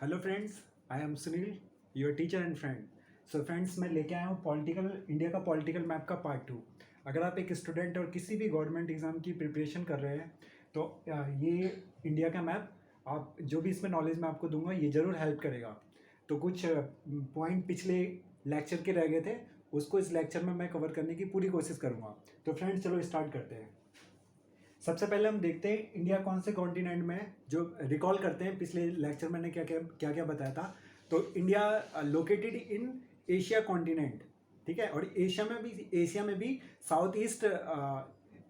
Hello friends, I am Sunil, your teacher and friend. So friends, मैं लेके आया हूँ पॉलिटिकल इंडिया का पॉलिटिकल मैप का पार्ट 2। अगर आप एक स्टूडेंट और किसी भी गवर्नमेंट एग्जाम की प्रिपरेशन कर रहे हैं तो ये इंडिया का मैप, आप जो भी इसमें नॉलेज मैं आपको दूंगा ये ज़रूर हेल्प करेगा। तो कुछ पॉइंट पिछले लेक्चर के रह गए थे, उसको इस लेक्चर में मैं कवर करने की पूरी कोशिश करूँगा। तो फ्रेंड्स चलो स्टार्ट करते हैं। सबसे पहले हम देखते हैं इंडिया कौन से कॉन्टिनेंट में है। जो रिकॉल करते हैं पिछले लेक्चर मैंने क्या क्या बताया था। तो India located in Asia continent, ठीक है। और एशिया में भी साउथ ईस्ट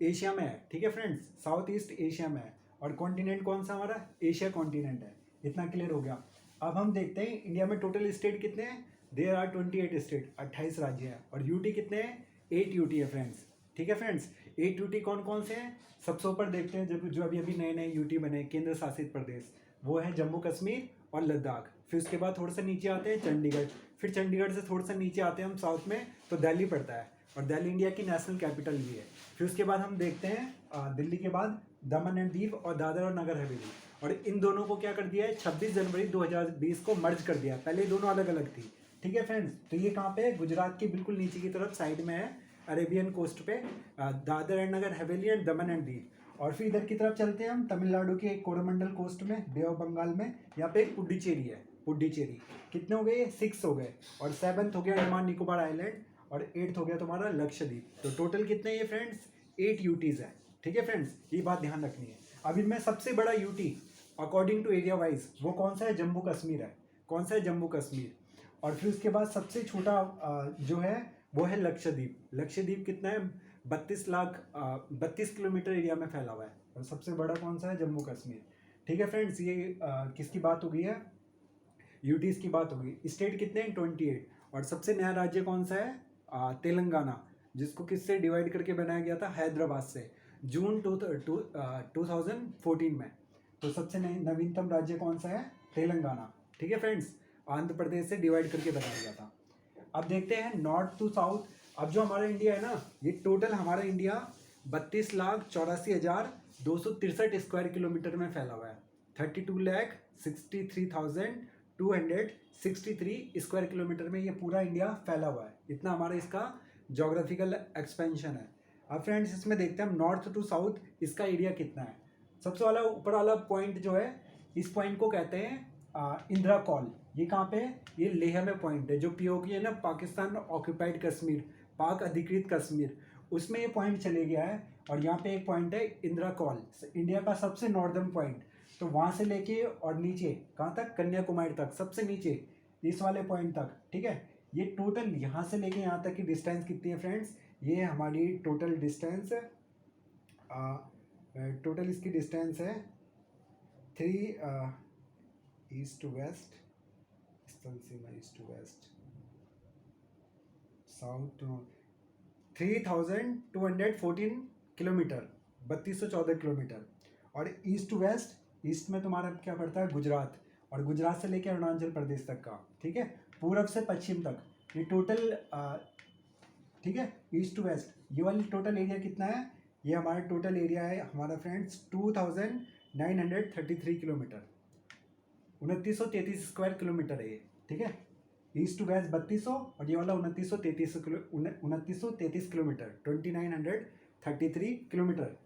एशिया में है, ठीक है फ्रेंड्स, साउथ ईस्ट एशिया में है। और कॉन्टिनेंट कौन सा हमारा? एशिया कॉन्टिनेंट है। इतना क्लियर हो गया। अब हम देखते हैं इंडिया में टोटल स्टेट कितने हैं। देयर आर 28 स्टेट, 28 राज्य हैं। और यूटी कितने हैं? 8 यूटी है फ्रेंड्स, ठीक है फ्रेंड्स। 8 यूटी कौन कौन से हैं? सबसे ऊपर देखते हैं जो अभी अभी नए नए यूटी बने, केंद्र शासित प्रदेश, वो है जम्मू कश्मीर और लद्दाख। फिर उसके बाद थोड़ा सा नीचे आते हैं चंडीगढ़। फिर चंडीगढ़ से थोड़ा सा नीचे आते हैं हम साउथ में, तो दिल्ली पड़ता है। और दिल्ली इंडिया की नेशनल कैपिटल भी है। फिर उसके बाद हम देखते हैं दिल्ली के बाद दमन एंड दीव और दादर और नगर हवेली। और इन दोनों को क्या कर दिया है? 26 जनवरी 2020 को मर्ज कर दिया। पहले ये दोनों अलग अलग थी, ठीक है फ्रेंड्स। तो ये कहाँ पे है? गुजरात के बिल्कुल नीचे की तरफ साइड में है, अरेबियन कोस्ट पे, Dadar and Nagar Haveli and Daman and Diu. और फिर इधर की तरफ चलते हैं हम तमिलनाडु के कोरोमंडल कोस्ट में, बे ऑफ बंगाल में। यहाँ पे एक पुडुचेरी है, पुडुचेरी। कितने हो गए? 6 हो गए। और 7th हो गया अंडमान निकोबार आइलैंड। और 8th हो गया तुम्हारा लक्षद्वीप। तो टोटल कितने ये फ्रेंड्स? 8 यूटीज है, ठीक है फ्रेंड्स। ये बात ध्यान रखनी है। अब इनमें सबसे बड़ा UT according to area wise वो कौन सा है? जम्मू कश्मीर है। कौन सा है? जम्मू कश्मीर। और फिर उसके बाद सबसे छोटा जो है वो है लक्षद्वीप। लक्षद्वीप कितना है? 32 किलोमीटर एरिया में फैला हुआ है। और सबसे बड़ा कौन सा है? जम्मू कश्मीर, ठीक है फ्रेंड्स। ये किसकी बात हो गई है? यूटीज की बात हो गई। स्टेट कितने हैं? 28। और सबसे नया राज्य कौन सा है? तेलंगाना, जिसको किससे डिवाइड करके बनाया गया था? हैदराबाद से, जून 2014 में। तो सबसे नवीनतम राज्य कौन सा है? तेलंगाना, ठीक है फ्रेंड्स। आंध्र प्रदेश से डिवाइड करके बनाया गया था। अब देखते हैं नॉर्थ टू साउथ। अब जो हमारा इंडिया है ना, ये टोटल हमारा इंडिया 32,84,263 स्क्वायर किलोमीटर में फैला हुआ है। 32,63,263 स्क्वायर किलोमीटर में ये पूरा इंडिया फैला हुआ है। इतना हमारा इसका जोग्राफिकल एक्सपेंशन है। अब फ्रेंड्स इसमें देखते हैं हम नॉर्थ टू साउथ इसका एरिया कितना है। सबसे वाला ऊपर वाला पॉइंट जो है, इस पॉइंट को कहते हैं इंदिरा कॉल। ये कहाँ पे है? ये लेह में पॉइंट है, जो पीओके है ना, पाकिस्तान ऑक्यूपाइड कश्मीर, पाक अधिकृत कश्मीर, उसमें ये पॉइंट चले गया है। और यहाँ पे एक पॉइंट है इंदिरा कॉल, इंडिया का सबसे नॉर्दर्न पॉइंट। तो वहाँ से लेके और नीचे कहाँ तक? कन्याकुमारी तक, सबसे नीचे इस वाले पॉइंट तक, ठीक है। ये टोटल यहाँ से लेके यहाँ तक की डिस्टेंस कितनी है फ्रेंड्स? ये हमारी टोटल डिस्टेंस, टोटल इसकी डिस्टेंस है 3 ईस्ट टू वेस्ट, स्थल सीमा east to west, south to north, 3214 kilometre, 3214 kilometre. और ईस्ट टू वेस्ट, ईस्ट में तुम्हारा क्या पड़ता है? गुजरात। और गुजरात से लेकर अरुणाचल प्रदेश तक का, ठीक है, पूरब से पश्चिम तक। ये टोटल, ठीक है, ईस्ट टू वेस्ट। ये वाली टोटल एरिया कितना है? ये हमारा टोटल एरिया है हमारा फ्रेंड्स 2933 किलोमीटर, 2933 स्क्वायर किलोमीटर है ये, ठीक है। ईस्ट टू वेस्ट 3200 और ये वाला 2933 किलोमीटर, 2933 किलोमीटर।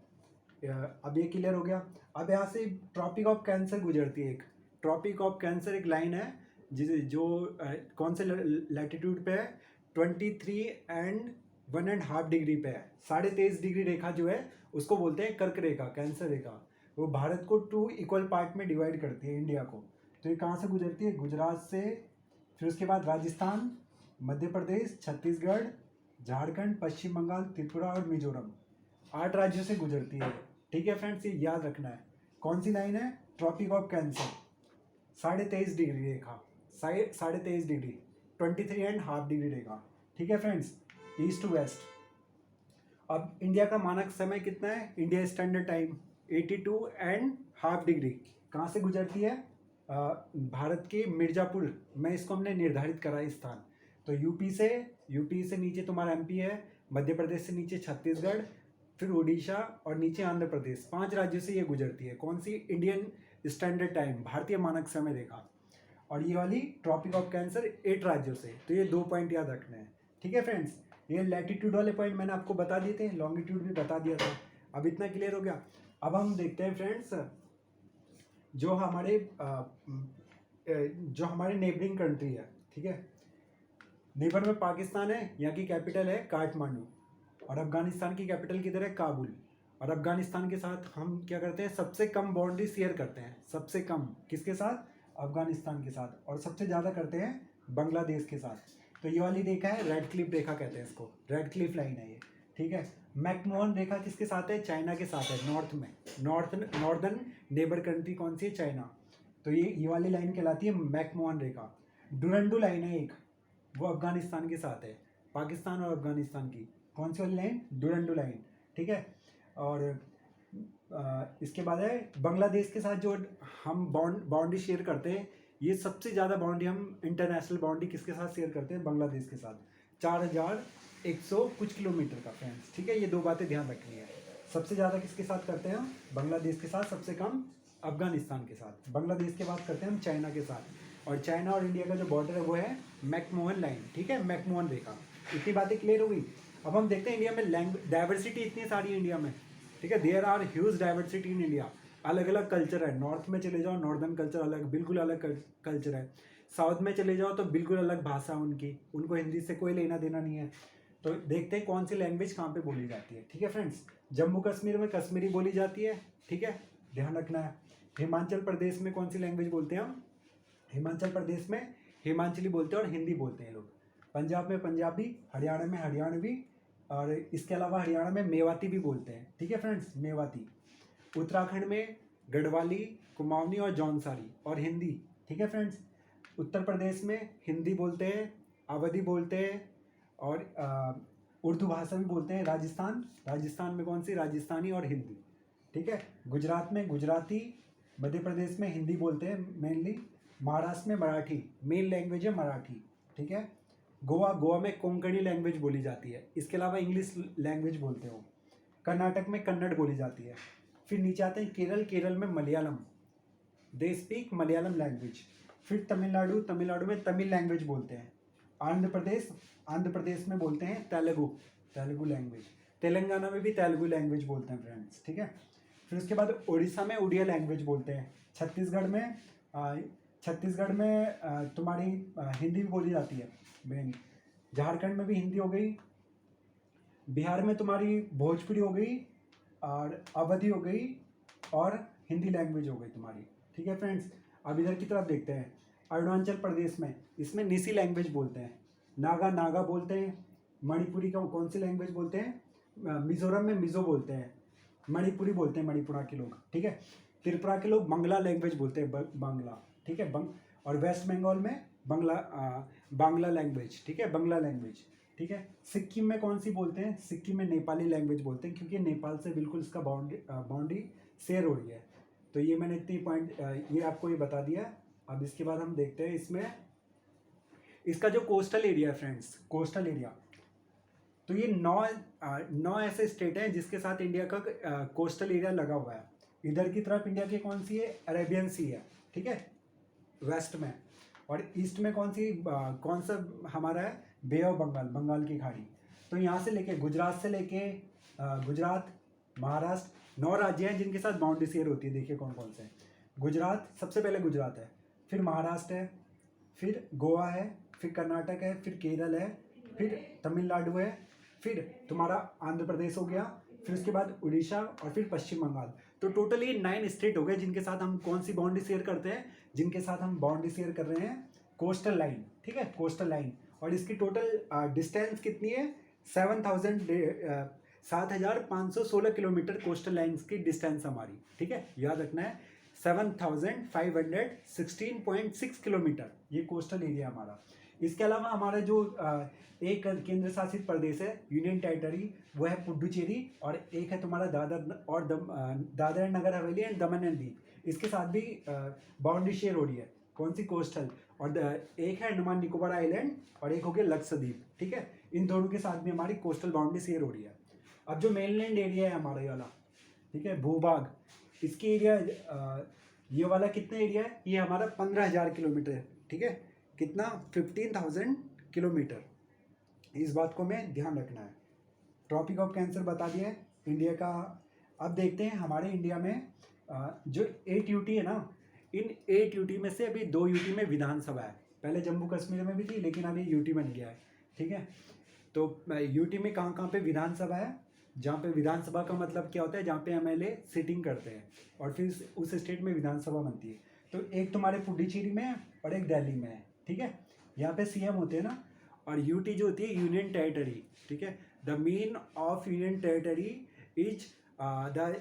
अब ये क्लियर हो गया। अब यहाँ से ट्रॉपिक ऑफ कैंसर गुजरती है। एक ट्रॉपिक ऑफ कैंसर एक लाइन है जो कौन से लैटिट्यूड पे है? 23 एंड 1.5 डिग्री पे है। 23.5 डिग्री रेखा जो है उसको बोलते हैं कर्क रेखा, कैंसर रेखा। वो भारत को 2 इक्वल पार्ट में डिवाइड करती है, इंडिया को। तो ये कहाँ से गुजरती है? गुजरात से, फिर उसके बाद राजस्थान, मध्य प्रदेश, छत्तीसगढ़, झारखंड, पश्चिम बंगाल, त्रिपुरा और मिजोरम, 8 राज्यों से गुजरती है, ठीक है फ्रेंड्स। ये याद रखना है। कौन सी लाइन है? ट्रॉपिक ऑफ कैंसर, 23.5 डिग्री रेखा, 23.5 डिग्री, 23.5 डिग्री रेखा, ठीक है फ्रेंड्स, ईस्ट टू वेस्ट। अब इंडिया का मानक समय कितना है? India standard time 82.5 degree. कहाँ से गुजरती है? भारत के मिर्ज़ापुर में इसको हमने निर्धारित करा है स्थान। तो यूपी से नीचे तुम्हारा एमपी है, मध्य प्रदेश से नीचे छत्तीसगढ़, फिर उड़ीसा और नीचे आंध्र प्रदेश। 5 राज्यों से ये गुजरती है। कौन सी? इंडियन स्टैंडर्ड टाइम, भारतीय मानक समय रेखा। और ये वाली ट्रॉपिक ऑफ कैंसर 8 राज्यों से। तो ये 2 पॉइंट याद रखने हैं, ठीक है फ्रेंड्स। ये लैटिट्यूड वाले पॉइंट मैंने आपको बता दिए थे, लॉन्गिट्यूड भी बता दिया था। अब इतना क्लियर हो गया। अब हम देखते हैं फ्रेंड्स जो हमारे नेबरिंग कंट्री है, ठीक है। नेबर में पाकिस्तान है, यहाँ की कैपिटल है काठमांडू, और अफगानिस्तान की कैपिटल किधर है, काबुल। और अफगानिस्तान के साथ हम क्या करते हैं, सबसे कम बाउंड्री शेयर करते हैं, सबसे कम किसके साथ, अफगानिस्तान के साथ, और सबसे ज़्यादा करते हैं बांग्लादेश के साथ। तो ये वाली रेखा है रेड क्लिफ रेखा कहते हैं इसको, रेड क्लिफ लाइन है ये, ठीक है। मैकमोहन रेखा किसके साथ है, चाइना के साथ है, नॉर्थ में, नॉर्दर्न नेबर कंट्री कौन सी है, चाइना। तो ये वाली लाइन कहलाती है मैकमोहन रेखा। डुरंडू लाइन है एक, वो अफगानिस्तान के साथ है, पाकिस्तान और अफगानिस्तान की। कौन सी वाली लाइन, डुरंडू लाइन, ठीक है। और इसके बाद है बांग्लादेश के साथ जो हम बाउंड्री शेयर करते हैं, ये सबसे ज़्यादा बाउंड्री हम इंटरनेशनल बाउंड्री किसके साथ शेयर करते हैं, बांग्लादेश के साथ, 4100 कुछ किलोमीटर का फ्रेंड्स, ठीक है। ये 2 बातें ध्यान रखनी है। सबसे ज़्यादा किसके साथ करते हैं हम, बांग्लादेश के साथ, सबसे कम अफगानिस्तान के साथ। बांग्लादेश के बाद करते हैं हम चाइना के साथ, और चाइना और इंडिया का जो बॉर्डर है वो है मैकमोहन लाइन, ठीक है, मैकमोहन रेखा। इतनी बातें क्लियर हो गई। अब हम देखते हैं इंडिया में लैंग्वेज डाइवर्सिटी इतनी सारी है इंडिया में, ठीक है। There are huge diversity in India, अलग अलग कल्चर है। नॉर्थ में चले जाओ, नॉर्दर्न कल्चर अलग, बिल्कुल अलग कल्चर है। साउथ में चले जाओ तो बिल्कुल अलग भाषा उनकी, उनको हिंदी से कोई लेना देना नहीं है। तो देखते हैं कौन सी लैंग्वेज कहाँ पे बोली जाती है, ठीक है फ्रेंड्स। जम्मू कश्मीर में कश्मीरी बोली जाती है, ठीक है, ध्यान रखना है। हिमाचल प्रदेश में कौन सी लैंग्वेज बोलते हैं हम, हिमाचल प्रदेश में हिमाचली बोलते हैं और हिंदी बोलते हैं लोग। पंजाब में पंजाबी, हरियाणा में हरियाणवी, और इसके अलावा हरियाणा में मेवाती भी बोलते हैं, ठीक है फ्रेंड्स, मेवाती। उत्तराखंड में गढ़वाली, कुमाऊनी और जौनसारी, और हिंदी, ठीक है फ्रेंड्स। उत्तर प्रदेश में हिंदी बोलते हैं, अवधी बोलते हैं, और उर्दू भाषा भी बोलते हैं। राजस्थान में कौन सी, राजस्थानी और हिंदी, ठीक है। गुजरात में गुजराती, मध्य प्रदेश में हिंदी बोलते हैं मेनली, महाराष्ट्र में मराठी, मेन लैंग्वेज है मराठी, ठीक है। गोवा में कोंकणी लैंग्वेज बोली जाती है, इसके अलावा इंग्लिश लैंग्वेज बोलते हो। कर्नाटक में कन्नड़ बोली जाती है। फिर नीचे आते हैं केरल में Malayalam, they speak Malayalam language. फिर तमिलनाडु में तमिल लैंग्वेज बोलते हैं। आंध्र प्रदेश में बोलते हैं तेलुगु लैंग्वेज। तेलंगाना में भी तेलुगु लैंग्वेज बोलते हैं फ्रेंड्स, ठीक है। फिर उसके बाद उड़ीसा में उड़िया लैंग्वेज बोलते हैं। छत्तीसगढ़ में तुम्हारी हिंदी भी बोली जाती है मेन। झारखंड में भी हिंदी हो गई। बिहार में तुम्हारी भोजपुरी हो गई, और अवधी हो गई, और हिंदी लैंग्वेज हो गई तुम्हारी, ठीक है फ्रेंड्स। अब इधर की तरफ देखते हैं, अरुणाचल प्रदेश में इसमें निसी लैंग्वेज बोलते हैं। नागा बोलते हैं। मणिपुरी का कौन सी लैंग्वेज बोलते हैं, मिजोरम में मिजो बोलते हैं। मणिपुरी बोलते हैं मणिपुरा के लोग, ठीक है। त्रिपुरा के लोग बांग्ला लैंग्वेज बोलते हैं, बांग्ला, ठीक है। और वेस्ट बंगाल में बांग्ला लैंग्वेज, ठीक है, बांग्ला लैंग्वेज, ठीक है। सिक्किम में कौन सी बोलते हैं, सिक्किम में नेपाली लैंग्वेज बोलते हैं, क्योंकि नेपाल से बिल्कुल इसका बाउंड्री शेयर हो रही है। तो ये मैंने इतनी पॉइंट ये आपको ये बता दिया। अब इसके बाद हम देखते हैं इसमें इसका जो कोस्टल एरिया है फ्रेंड्स, कोस्टल एरिया, तो ये 9 ऐसे स्टेट हैं जिसके साथ इंडिया का कोस्टल एरिया लगा हुआ है। इधर की तरफ इंडिया की कौन सी है, अरेबियन सी है, ठीक है, वेस्ट में। और ईस्ट में कौन सा हमारा है, बे ऑफ बंगाल, बंगाल की खाड़ी। तो यहाँ से लेके गुजरात, महाराष्ट्र, 9 राज्य हैं जिनके साथ बाउंड्री शेयर होती है। देखिए कौन कौन से हैं। गुजरात, सबसे पहले गुजरात है, फिर महाराष्ट्र है, फिर गोवा है, फिर कर्नाटक है, फिर केरल है, फिर तमिलनाडु है, फिर तुम्हारा आंध्र प्रदेश हो गया, फिर उसके बाद उड़ीसा, और फिर पश्चिम बंगाल। तो टोटल ये 9 स्टेट हो गए जिनके साथ हम कौन सी बाउंड्री शेयर करते हैं, जिनके साथ हम बाउंड्री शेयर कर रहे हैं कोस्टल लाइन, ठीक है, कोस्टल लाइन। और इसकी टोटल डिस्टेंस कितनी है, 7,516 किलोमीटर कोस्टल लाइन्स की डिस्टेंस हमारी, ठीक है, याद रखना है। 7,516.6 किलोमीटर ये कोस्टल एरिया हमारा। इसके अलावा हमारा जो एक केंद्र शासित प्रदेश है, यूनियन टेरिटरी, वो है पुडुचेरी, और एक है तुम्हारा Dadar and Nagar Haveli and Daman and Diu. इसके साथ भी बाउंड्री शेयर हो रही है, कौन सी, कोस्टल। और एक है अंडमान निकोबार आइलैंड, और एक हो गया लक्षद्वीप, ठीक है। इन दोनों के साथ भी हमारी कोस्टल बाउंड्री शेयर हो रही है। अब जो मेनलैंड एरिया है हमारा ये वाला, ठीक है, भूभाग, इसकी एरिया ये वाला कितना एरिया है, ये हमारा 15,000 किलोमीटर ठीक है, कितना 15,000 किलोमीटर। इस बात को हमें ध्यान रखना है। ट्रॉपिक ऑफ कैंसर बता दिया है इंडिया का। अब देखते हैं हमारे इंडिया में जो 8 यूटी है ना, इन 8 यूटी में से अभी 2 यूटी में विधानसभा है। पहले जम्मू कश्मीर में भी थी, लेकिन अभी यूटी बन गया है। ठीक है, तो यूटी में कहाँ कहाँ पे विधानसभा है, जहाँ पे विधानसभा का मतलब क्या होता है, जहाँ पे एमएलए सिटिंग करते हैं और फिर उस स्टेट में विधानसभा बनती है। तो एक तुम्हारे पुडुचेरी में है और एक दिल्ली में है। ठीक है, यहाँ पे सीएम होते हैं ना। और यूटी जो होती है यूनियन टेरिटरी। ठीक है, the mean of union territory is the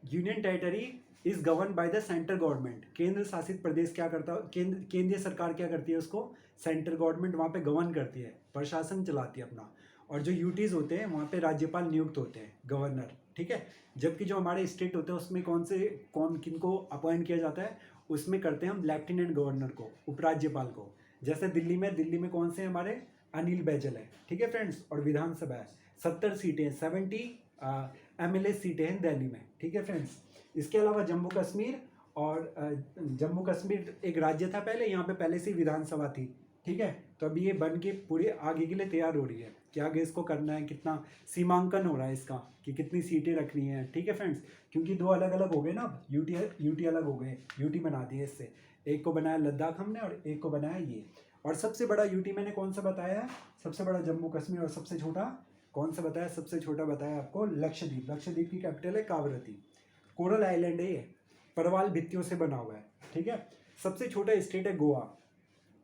union territory is govern by the central government. केंद्र शासित प्रदेश क्या करता है, केंद्रीय सरकार क्या करती है, उसको सेंट्रल गवर्नमेंट वहाँ पे गवर्न करती है, प्रशासन चलाती है अपना। और जो यूटीज़ होते हैं वहाँ पे राज्यपाल नियुक्त होते हैं, गवर्नर। ठीक है, जबकि जो हमारे स्टेट होते हैं उसमें कौन किनको अपॉइंट किया जाता है, उसमें करते हैं हम लेफ्टिनेंट गवर्नर को, उपराज्यपाल को। जैसे दिल्ली में कौन से हमारे अनिल बैजल है। ठीक है फ्रेंड्स, और विधानसभा है 70 सीटें, 70 एमएलए सीटें हैं दिल्ली में। ठीक है फ्रेंड्स, इसके अलावा जम्मू कश्मीर, और जम्मू कश्मीर एक राज्य था पहले, यहाँ पे पहले से विधानसभा थी। ठीक है, तो अभी ये बन के पूरे आगे के लिए तैयार हो रही है कि आगे इसको करना है, कितना सीमांकन हो रहा है इसका कि कितनी सीटें रखनी है। ठीक है फ्रेंड्स, क्योंकि 2 अलग अलग हो गए ना, यूटी अलग हो गए, यूटी बना दिए इससे। एक को बनाया लद्दाख हमने और एक को बनाया ये। और सबसे बड़ा यूटी मैंने कौन सा बताया है, सबसे बड़ा जम्मू कश्मीर। और सबसे छोटा कौन सा बताया, सबसे छोटा बताया आपको लक्षद्वीप। लक्षद्वीप की कैपिटल है कावरती। कोरल आइलैंड है ये, परवाल भित्तियों से बना हुआ है। ठीक है, सबसे छोटा स्टेट है गोवा।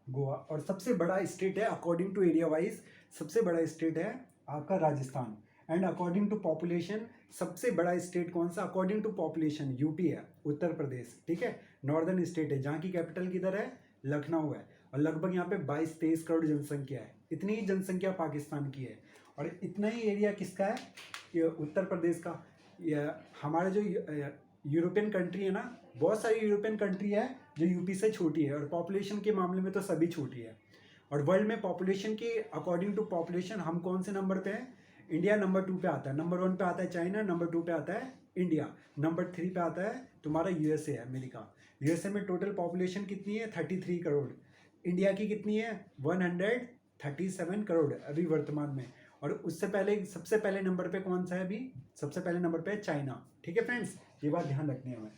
और सबसे बड़ा स्टेट है अकॉर्डिंग टू एरिया वाइज, सबसे बड़ा स्टेट है आपका Rajasthan. And according to population सबसे बड़ा स्टेट कौन सा, अकॉर्डिंग टू पॉपुलेशन यूपी है, उत्तर प्रदेश। ठीक है, नॉर्दर्न स्टेट है, जहाँ की कैपिटल किधर है, लखनऊ है। और लगभग यहाँ पे 22-23 करोड़ जनसंख्या है। इतनी ही जनसंख्या पाकिस्तान की है। और इतना ही एरिया किसका है, ये उत्तर प्रदेश का। हमारे जो यूरोपियन कंट्री है ना, बहुत सारी यूरोपियन कंट्री है जो यूपी से छोटी है, और पॉपुलेशन के मामले में तो सभी छोटी है। और वर्ल्ड में पॉपुलेशन के अकॉर्डिंग टू पॉपुलेशन हम कौन से नंबर पे हैं, इंडिया नंबर 2 पे आता है। नंबर 1 पे आता है चाइना, नंबर 2 पे आता है इंडिया, नंबर 3 पे आता है तुम्हारा यूएसए है, अमेरिका। यूएसए में टोटल पॉपुलेशन कितनी है, 33 करोड़। इंडिया की कितनी है, 137 करोड़ अभी वर्तमान में। और उससे पहले सबसे पहले नंबर पे कौन सा है, अभी सबसे पहले नंबर पे है चाइना। ठीक है फ्रेंड्स, ये बात ध्यान रखनी है हमें।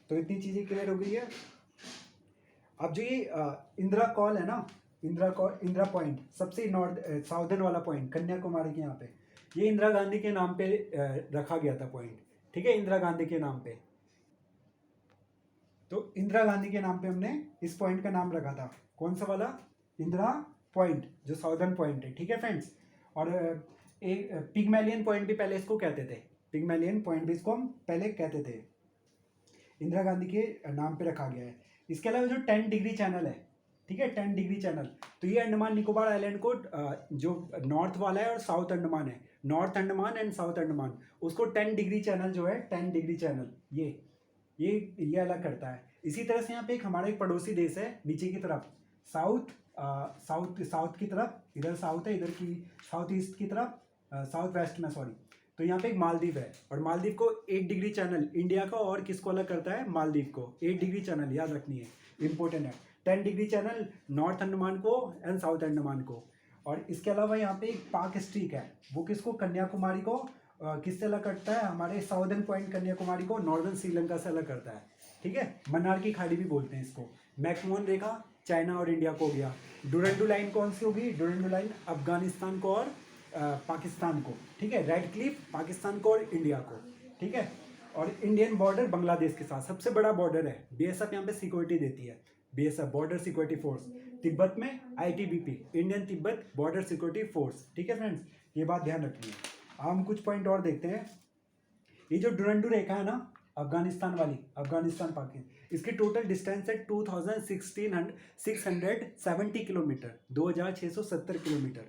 तो इतनी चीज़ें क्लियर हो गई है। अब जो ये इंदिरा कॉल है ना, इंदिरा पॉइंट, सबसे नॉर्थ साउदर्न वाला पॉइंट कन्याकुमारी के यहाँ पे, ये इंदिरा गांधी के नाम पे रखा गया था पॉइंट। ठीक है, इंदिरा गांधी के नाम पे। तो इंदिरा गांधी के नाम पे हमने इस पॉइंट का नाम रखा था, कौन सा वाला, इंदिरा पॉइंट, जो साउदर्न पॉइंट है। ठीक है फ्रेंड्स, और एक पिगमेलियन पॉइंट भी पहले इसको कहते थे, पिगमेलियन पॉइंट भी इसको हम पहले कहते थे, इंदिरा गांधी के नाम पे रखा गया है। इसके अलावा जो 10 डिग्री चैनल है, ठीक है, 10 डिग्री चैनल, तो ये अंडमान निकोबार आइलैंड को जो नॉर्थ वाला है और साउथ अंडमान है, north Andaman and south Andaman, उसको 10 डिग्री चैनल जो है, 10 डिग्री चैनल ये अलग करता है। इसी तरह से यहाँ पे हमारा एक पड़ोसी देश है नीचे की तरफ, साउथ की तरफ, इधर साउथ है, इधर की साउथ ईस्ट की तरफ, साउथ वेस्ट में सॉरी। तो यहाँ पे एक मालदीव है, और मालदीव को 8 डिग्री चैनल इंडिया का और किसको अलग करता है, मालदीव को। 8 डिग्री चैनल याद रखनी है, इंपॉर्टेंट है। 10 डिग्री चैनल नॉर्थ अंडमान को एंड साउथ अंडमान को। और इसके अलावा यहाँ पे एक पाक स्ट्रीक है, वो किसको, कन्याकुमारी को किससे अलग करता है, हमारे साउदर्न पॉइंट कन्याकुमारी को नॉर्दर्न श्रीलंका से अलग करता है। ठीक है, मन्नार की खाड़ी भी बोलते हैं इसको। मैकमोहन रेखा चाइना और इंडिया को हो गया। डुरंडू लाइन कौन सी होगी, डुरंडू लाइन अफगानिस्तान को और पाकिस्तान को। ठीक है, रेड क्लिफ पाकिस्तान को और इंडिया को। ठीक है, और इंडियन बॉर्डर बांग्लादेश के साथ सबसे बड़ा बॉर्डर है। बीएसएफ यहाँ पे सिक्योरिटी देती है, BSF border security force. Tibet में ITBP, Indian Tibet border security force. ठीक है फ्रेंड्स, ये बात ध्यान रखनी है। हम कुछ पॉइंट और देखते हैं। ये जो डुरंडू रेखा है ना, अफगानिस्तान वाली, अफगानिस्तान पाकिस्तान, इसकी टोटल डिस्टेंस है 2670 किलोमीटर, 2670 किलोमीटर।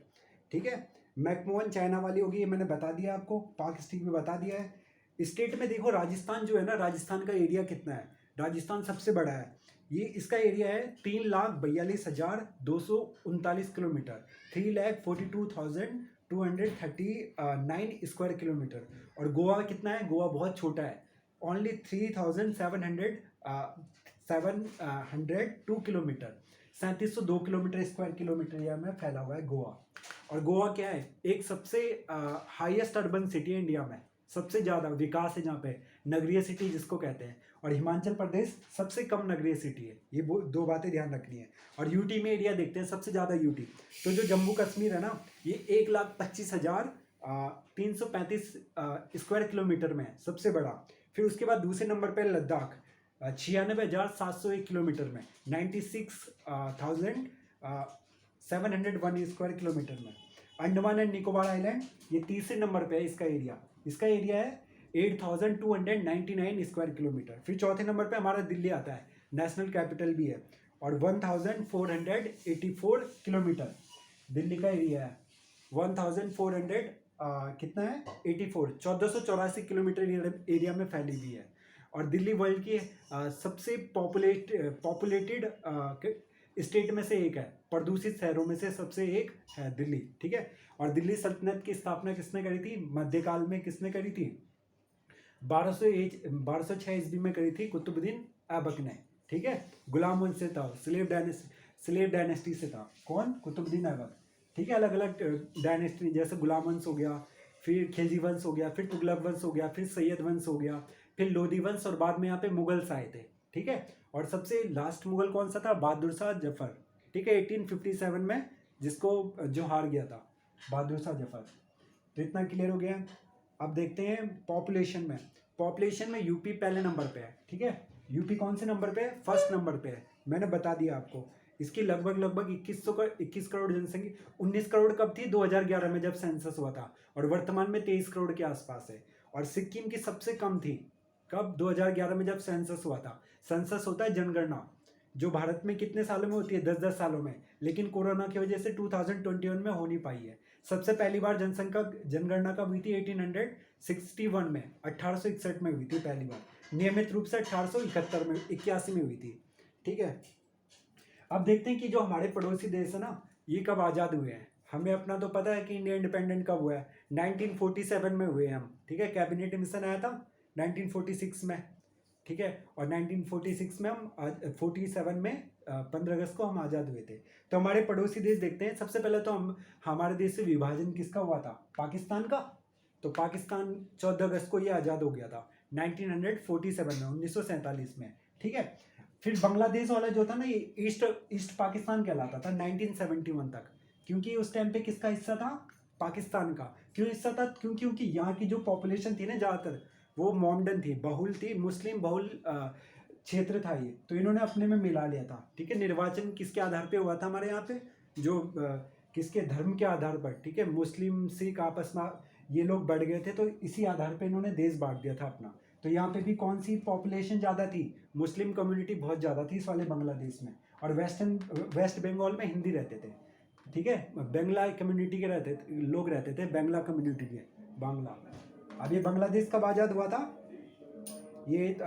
ठीक है, मैकमोहन चाइना वाली होगी, ये मैंने बता दिया आपको, पाक स्ट्रीक में बता दिया है। स्टेट में देखो, राजस्थान जो है ना, राजस्थान का एरिया कितना है, राजस्थान सबसे बड़ा है। ये इसका एरिया है 3,42,239 किलोमीटर, 3,42,239 स्क्वायर किलोमीटर। और गोवा कितना है, गोवा बहुत छोटा है, only 3,702 kilometre. 3702 kilometre square kilometre area में फैला हुआ है गोवा। और गोवा क्या है, एक सबसे हाईएस्ट अर्बन सिटी है इंडिया में, सबसे ज़्यादा विकास है जहाँ पे, नगरीय सिटी जिसको कहते हैं। और हिमाचल प्रदेश सबसे कम नगरीय सिटी है, ये दो बातें ध्यान रखनी है। और यूटी में एरिया देखते हैं सबसे ज़्यादा यूटी, तो जो जम्मू कश्मीर है ना, ये 1,25,335 स्क्वायर किलोमीटर में है, सबसे बड़ा। फिर उसके बाद दूसरे नंबर पर लद्दाख 96,701 किलोमीटर में, 96,701 स्क्वायर किलोमीटर में। अंडमान एंड निकोबार आइलैंड ये तीसरे नंबर पे है, इसका एरिया है 8,299 स्क्वायर किलोमीटर। फिर चौथे नंबर पे हमारा दिल्ली आता है, नेशनल कैपिटल भी है, और 1,484 किलोमीटर दिल्ली का एरिया है। 1,400 कितना है 84, 1484 किलोमीटर एरिया में फैली हुई है। और दिल्ली वर्ल्ड की सबसे पॉपुलेटेड स्टेट में से एक है, प्रदूषित शहरों में से सबसे एक है दिल्ली, ठीक है। और दिल्ली सल्तनत की स्थापना किसने करी थी, मध्यकाल में किसने करी थी, 1206 ईस्वी में करी थी कुतुबुद्दीन ऐबक ने, ठीक है। गुलाम वंश से था, स्लेव डायनेस्टी से था, कौन, कुतुबुद्दीन ऐबक, ठीक है। अलग अलग डायनेस्टी, जैसे गुलाम वंश हो गया, फिर खिलजी वंश हो गया, फिर तुगलक वंश हो गया, फिर सैयद वंश हो गया, फिर लोधी वंश, और बाद में यहाँ पे मुगल्स आए थे, ठीक है। और सबसे लास्ट मुगल कौन सा था, बहादुर शाह जफर, ठीक है, 1857 में, जिसको जो हार गया था, बहादुर शाह जफर। तो इतना क्लियर हो गया। अब देखते हैं पॉपुलेशन में यूपी पहले नंबर पे है, ठीक है। यूपी कौन से नंबर पे है, फर्स्ट नंबर पे है, मैंने बता दिया आपको। इसकी लगभग 21 करोड़ जनसंख्या, 19 करोड़ कब थी, 2011 में जब सेंसस हुआ था, और वर्तमान में 23 करोड़ के आसपास है। और सिक्किम की सबसे कम थी, कब, 2011 में जब सेंसस हुआ था। सेंसस होता है जनगणना, जो भारत में कितने सालों में होती है, 10-10 सालों में, लेकिन कोरोना की वजह से 2021 में हो नहीं पाई है। सबसे पहली बार जनगणना कब हुई थी, 1861 में, 1861 में हुई थी पहली बार। नियमित रूप से 1871 में, 81 में हुई थी, ठीक है। अब देखते हैं कि जो हमारे पड़ोसी देश है ना, ये कब आज़ाद हुए हैं। हमें अपना तो पता है कि इंडिया इंडिपेंडेंट कब हुआ है, 1947 में हुए हैं हम, ठीक है। कैबिनेट मिशन आया था 1946 में, ठीक है। और 1946 में हम 47 में 15 अगस्त को हम आज़ाद हुए थे। तो हमारे पड़ोसी देश देखते हैं। सबसे पहले तो हमारे देश से विभाजन किसका हुआ था, पाकिस्तान का। तो पाकिस्तान 14 अगस्त को ये आज़ाद हो गया था 1947 में, 1947 में, ठीक है। फिर बांग्लादेश वाला जो था ना, ये ईस्ट पाकिस्तान कहलाता था 1971 तक, क्योंकि उस टाइम पे किसका हिस्सा था, पाकिस्तान का। क्यों हिस्सा था, क्योंकि यहाँ की जो पॉपुलेशन थी ना, ज़्यादातर वो मोमडन थी, बहुल थी, मुस्लिम बहुल क्षेत्र था ये, तो इन्होंने अपने में मिला लिया था, ठीक है। निर्वाचन किसके आधार पे हुआ था हमारे यहाँ पे, जो किसके धर्म के आधार पर, ठीक है। मुस्लिम सिख आपस में ये लोग बढ़ गए थे, तो इसी आधार पे इन्होंने देश बांट दिया था अपना। तो यहाँ पे भी कौन सी पॉपुलेशन ज़्यादा थी, मुस्लिम कम्युनिटी बहुत ज़्यादा थी इस वाले बांग्लादेश में। और वेस्ट बंगाल में हिंदी रहते थे, ठीक है। बंगला कम्युनिटी के लोग रहते थे, बंगला कम्युनिटी के, बांग्ला। अब ये बांग्लादेश कब आज़ाद हुआ था, ये